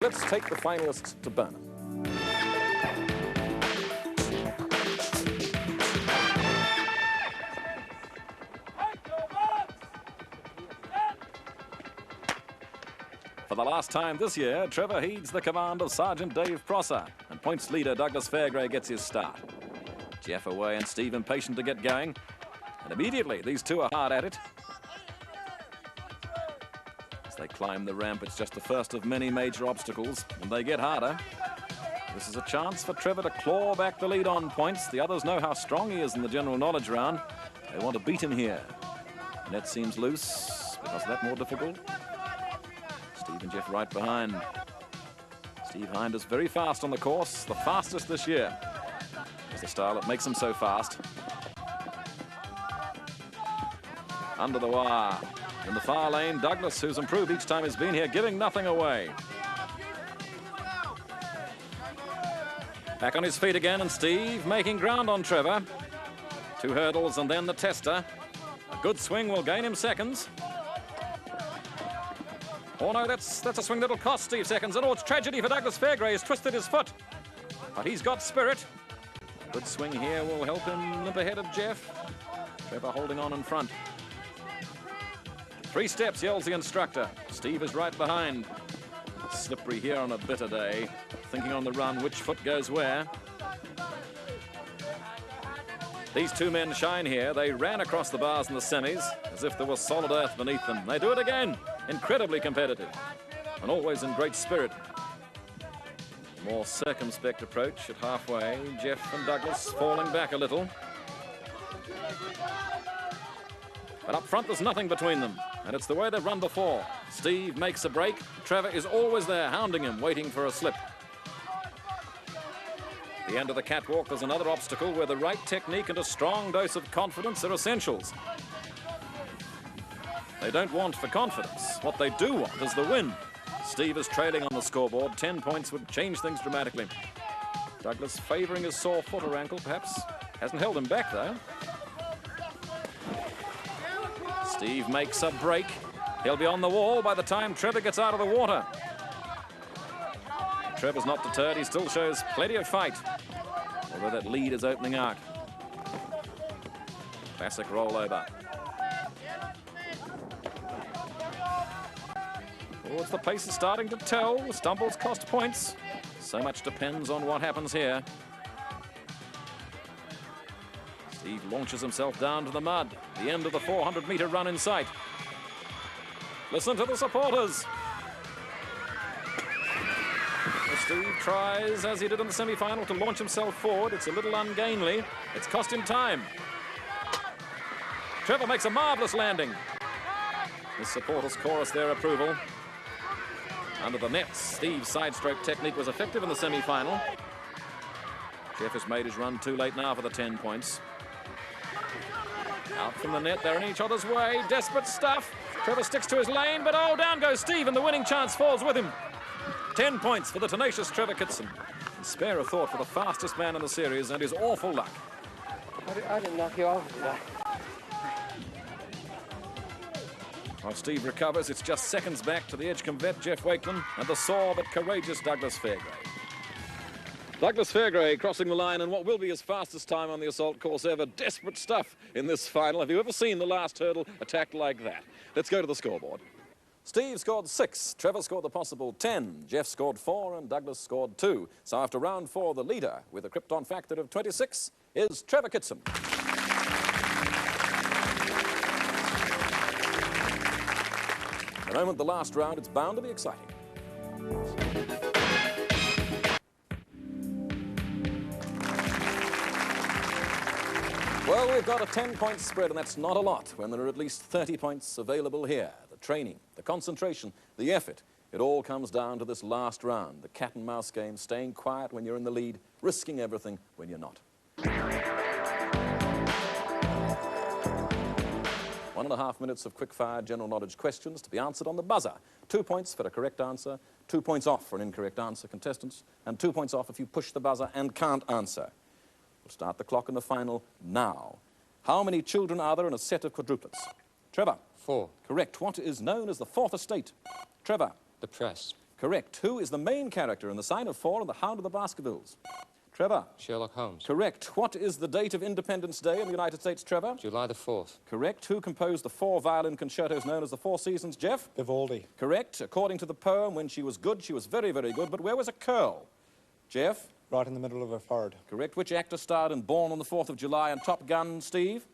Let's take the finalists to Burnham. For the last time this year, Trevor heeds the command of Sergeant Dave Prosser, and points leader Douglas Fairgrave gets his start. Jeff away and Steve impatient to get going, and immediately these two are hard at it. As they climb the ramp, it's just the first of many major obstacles, and they get harder. This is a chance for Trevor to claw back the lead on points. The others know how strong he is in the general knowledge round. They want to beat him here. Net seems loose, because of that more difficult. Steve and Jeff right behind. Steve Hind is very fast on the course, the fastest this year. It's the style that makes him so fast. Under the wire. In the far lane, Douglas, who's improved each time he's been here, giving nothing away. Back on his feet again, and Steve making ground on Trevor. 2 hurdles and then the tester. A good swing will gain him seconds. Oh no, that's a swing that'll cost Steve seconds. And oh, it's tragedy for Douglas Fairgrave. He's twisted his foot. But he's got spirit. A good swing here will help him limp ahead of Jeff. Trevor holding on in front. 3 steps, yells the instructor. Steve is right behind. Slippery here on a bitter day. Thinking on the run which foot goes where. These 2 men shine here. They ran across the bars in the semis as if there was solid earth beneath them. They do it again. Incredibly competitive and always in great spirit. More circumspect approach at halfway. Jeff and Douglas falling back a little. But up front there's nothing between them, and it's the way they've run before. Steve makes a break. Trevor is always there hounding him, waiting for a slip. The end of the catwalk, there's another obstacle where the right technique and a strong dose of confidence are essentials. They don't want for confidence. What they do want is the win. Steve is trailing on the scoreboard. 10 points would change things dramatically. Douglas favouring his sore foot or ankle, perhaps. Hasn't held him back, though. Steve makes a break. He'll be on the wall by the time Trevor gets out of the water. Trevor's not deterred. He still shows plenty of fight, although that lead is opening out. Classic rollover. Oh, it's the pace is starting to tell. The stumbles cost points. So much depends on what happens here. Steve launches himself down to the mud. The end of the 400-meter run in sight. Listen to the supporters. Steve tries, as he did in the semi-final, to launch himself forward. It's a little ungainly. It's cost him time. Trevor makes a marvellous landing. The supporters chorus their approval. Under the nets, Steve's side stroke technique was effective in the semi-final. Jeff has made his run too late now for the 10 points. Out from the net, they're in each other's way. Desperate stuff. Trevor sticks to his lane, but oh, down goes Steve, and the winning chance falls with him. 10 points for the tenacious Trevor Kitson. And spare a thought for the fastest man in the series and his awful luck. I didn't knock you off. While Steve recovers, it's just seconds back to the Edgecombe vet, Jeff Wakeman, and the sore but courageous Douglas Fairgrave. Douglas Fairgrave crossing the line in what will be his fastest time on the assault course ever. Desperate stuff in this final. Have you ever seen the last hurdle attacked like that? Let's go to the scoreboard. Steve scored 6, Trevor scored the possible 10, Jeff scored 4, and Douglas scored 2. So after round 4, the leader with a Krypton Factor of 26 is Trevor Kitson. The moment the last round, it's bound to be exciting. Well, we've got a 10-point spread, and that's not a lot when there are at least 30 points available here. The training, the concentration, the effort, it all comes down to this last round. The cat and mouse game, staying quiet when you're in the lead, risking everything when you're not. 1.5 minutes of quick-fire general knowledge questions to be answered on the buzzer. 2 points for a correct answer, 2 points off for an incorrect answer, contestants, and 2 points off if you push the buzzer and can't answer. We'll start the clock in the final now. How many children are there in a set of quadruplets? Trevor. 4. Correct. What is known as the fourth estate? Trevor. The press. Correct. Who is the main character in The Sign of Four and The Hound of the Baskervilles? Trevor. Sherlock Holmes. Correct. What is the date of Independence Day in the United States, Trevor? July the 4th. Correct. Who composed the 4 violin concertos known as the Four Seasons, Jeff? Vivaldi. Correct. According to the poem, when she was good, she was very, very good, but where was a curl? Jeff? Right in the middle of her forehead. Correct. Which actor starred in Born on the 4th of July and Top Gun, Steve?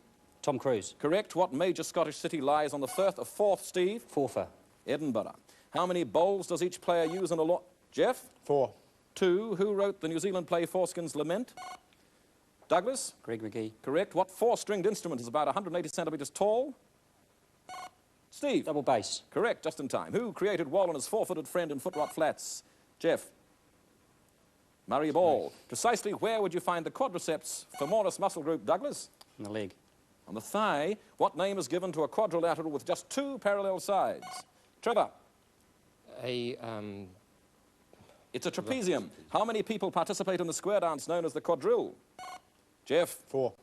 Tom Cruise. Correct. What major Scottish city lies on the Firth of Forth, Steve? Forfar. Edinburgh. How many bowls does each player use in a Jeff? 4. 2. Who wrote the New Zealand play Forskin's Lament? Douglas? Greg McGee. Correct. What 4-stringed instrument is about 180 centimetres tall? Steve? Double bass. Correct, just in time. Who created Wall and his 4-footed friend in Footrot Flats? Jeff? Murray Ball. Precisely where would you find the quadriceps femoris muscle group, Douglas? On the leg. On the thigh. What name is given to a quadrilateral with just 2 parallel sides? Trevor? It's a trapezium. How many people participate in the square dance known as the quadrille? Jeff? 4.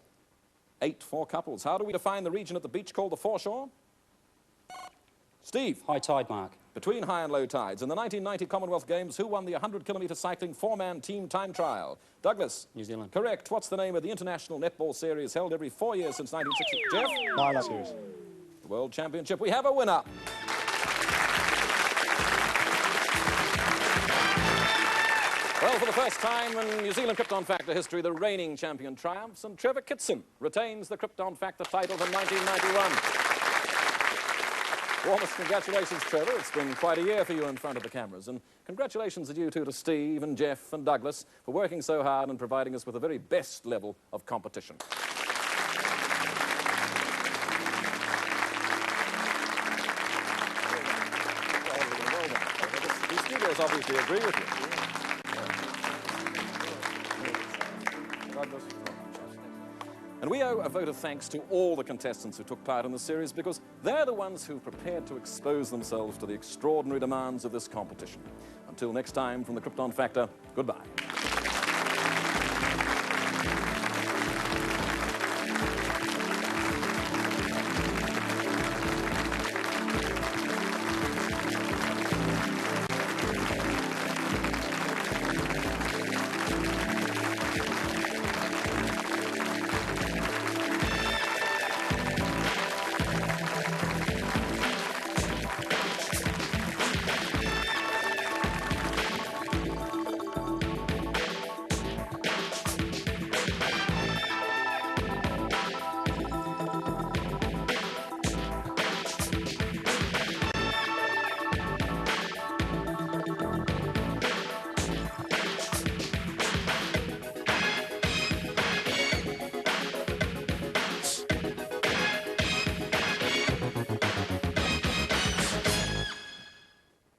8, 4 couples. How do we define the region at the beach called the foreshore? Steve? High tide mark. Between high and low tides. In the 1990 Commonwealth Games, who won the 100-kilometre cycling 4-man team time trial? Douglas? New Zealand. Correct. What's the name of the international netball series held every 4 years since 1960? Jeff? Minor series. The World Championship. We have a winner. Well, for the first time in New Zealand Krypton Factor history, the reigning champion triumphs, and Trevor Kitson retains the Krypton Factor title from 1991. Warmest congratulations, Trevor. It's been quite a year for you in front of the cameras. And congratulations to you too, to Steve and Jeff and Douglas, for working so hard and providing us with the very best level of competition. The studios obviously agree with you. And we owe a vote of thanks to all the contestants who took part in the series, because they're the ones who prepared to expose themselves to the extraordinary demands of this competition. Until next time, from the Krypton Factor, goodbye.